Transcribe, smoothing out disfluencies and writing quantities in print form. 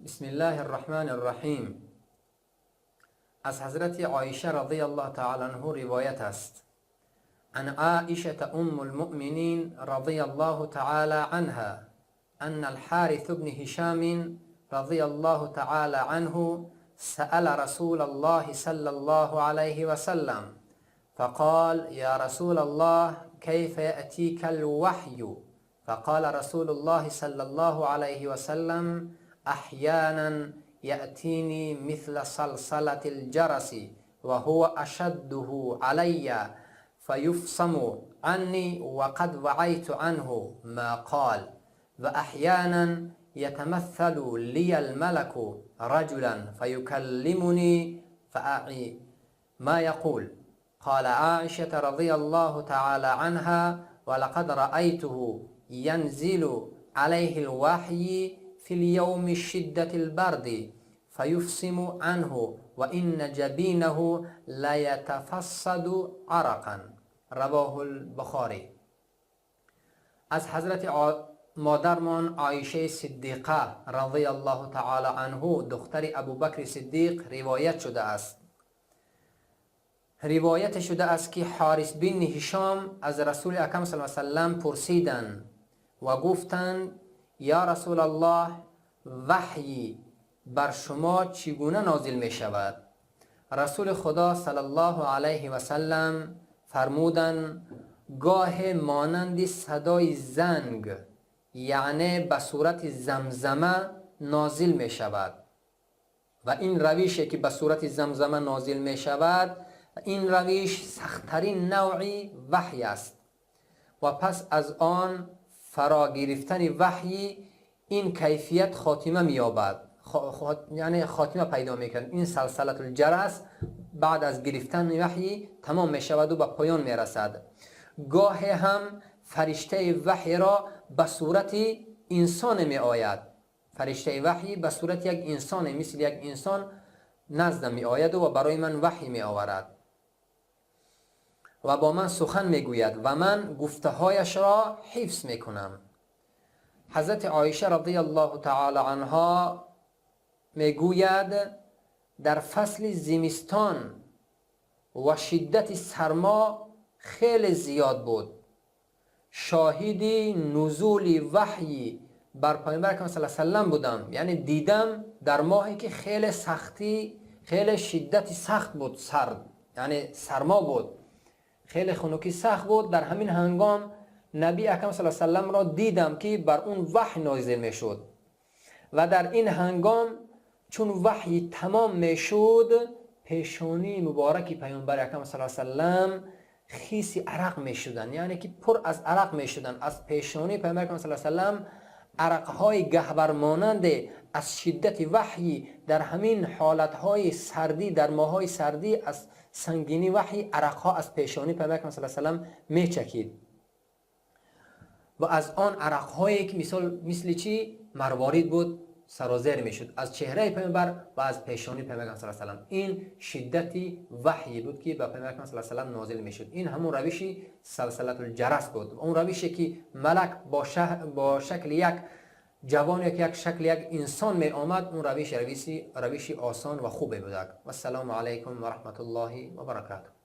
بسم الله الرحمن الرحیم. از حضرت عایشه رضی الله تعالی عنها روایت است: عن عائشه ام المؤمنین رضی الله تعالی عنها ان الحارث بن هشام رضی الله تعالی عنه سأل رسول الله صلى الله عليه وسلم فقال يا رسول الله كيف يأتيك الوحي؟ فقال رسول الله صلى الله عليه وسلم احيانا يأتيني مثل صلصلة الجرس وهو أشده علي فيفصم عني وقد وعيت عنه ما قال، وأحيانا يتمثل لي الملك رجلا فيكلمني فأعي ما يقول. قال عائشة رضي الله تعالى عنها: ولقد رأيته ينزل عليه الوحي في اليوم شدة البرد فيفصم عنه وإن جبينه لا يتفسد عرقا. رواه البخاری. از حضرت مادرمان عایشه صدیقه رضی الله تعالی عنه دختر ابوبکر صدیق روایت شده است. روایت شده است که حارث بن هشام از رسول اکرم صلی الله علیه و سلم پرسیدند و گفتند: یا رسول الله، وحی بر شما چگونه نازل می شود؟ رسول خدا صلی الله علیه و سلم فرمودند: گاه مانند صدای زنگ، یعنی به صورت زمزمه نازل می شود. و این روشی که به صورت زمزمه نازل می شود، این روش سختترین نوعی وحی است. و پس از آن فرا گرفتن وحی این کیفیت خاتمه می‌یابد، یعنی خاتمه پیدا می‌کند. این سلسله الجرس بعد از گرفتن وحی تمام می‌شود و به پایان می‌رسد. گاهی هم فرشته وحی را به صورت انسان می‌آید. فرشته وحی به صورت یک انسان، مثل یک انسان نزد می‌آید و برای من وحی می‌آورد و با من سخن میگوید و من گفته‌هایش را حفظ میکنم. حضرت عایشه رضی الله تعالی عنها میگوید: در فصل زمستان و شدت سرما خیلی زیاد بود. شاهد نزول وحی بر پیامبر اکرم صلی الله علیه و سلم بودم، یعنی دیدم در ماهی که خیلی سختی، خیلی شدت سخت بود، سرد، یعنی سرما بود، خیلی خنکی سخت بود. در همین هنگام نبی اکرم صلی الله علیه و سلم را دیدم که بر اون وحی نازل میشد و در این هنگام چون وحی تمام میشد، پیشانی مبارک پیامبر اکرم صلی الله علیه و سلم خیس عرق میشدن، یعنی که پر از عرق میشدن. از پیشانی پیامبر اکرم صلی الله علیه و سلم عرقهای گهبر مانند از شدت وحی در همین حالتهای سردی، در ماهای سردی، از سنگینی وحی عرقها از پیشانی پیامبر اکرم صلی الله علیه و سلم میچکید و از آن عرقهایی که مثل چی مروارید بود سرازیر میشد از چهره پیامبر و از پیشانی پیامبر صلی الله علیه و سلم. این شدتی وحی بود که به پیامبر صلی الله علیه و سلم نازل میشد. این همون روشی سلسله الجرس بود، اون روشی که ملک با شکل یک جوان یا یک شکل یک انسان می آمد. اون روشی آسان و خوبه بود. و السلام علیکم و رحمت الله و برکاته.